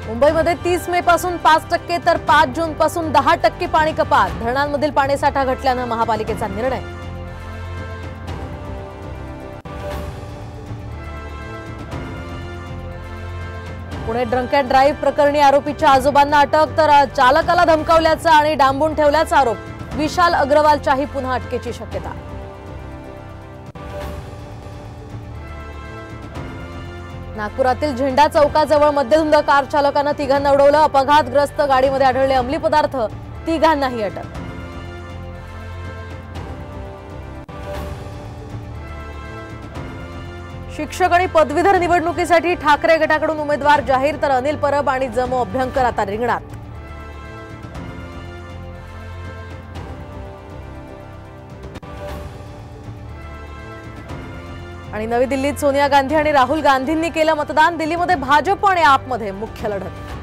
मुंबईमध्ये 30 मे पासून 5% तर 5 जून पासून 10% पाणी कपात। धरणांमधील पाणीसाठा घटल्याने महापालिकेचा निर्णय। पुणे ड्रंक अँड ड्राईव्ह प्रकरणी आरोपीच्या आजोबांना अटक, तर चालकाला धमकावल्याचा आणि डांबून ठेवल्याचा आरोप। विशाल अग्रवालच्याही पुन्हा अटकेची शक्यता। नागपुरातील झेंडा चौकाजवळ मध्यधुंद कार चालकानं तिघांना उडवलं। अपघातग्रस्त गाडीमध्ये आढळले अंमली पदार्थ, तिघांनाही अटक। शिक्षक आणि पदवीधर निवडणुकीसाठी ठाकरे गटाकडून उमेदवार जाहीर, तर अनिल परब आणि जमो अभ्यंकर आता रिंगणात। आणि नवी दिल्लीत सोनिया गांधी आणि राहुल गांधींनी केलं मतदान। दिल्लीमध्ये भाजप आणि आपमध्ये मुख्य लढत।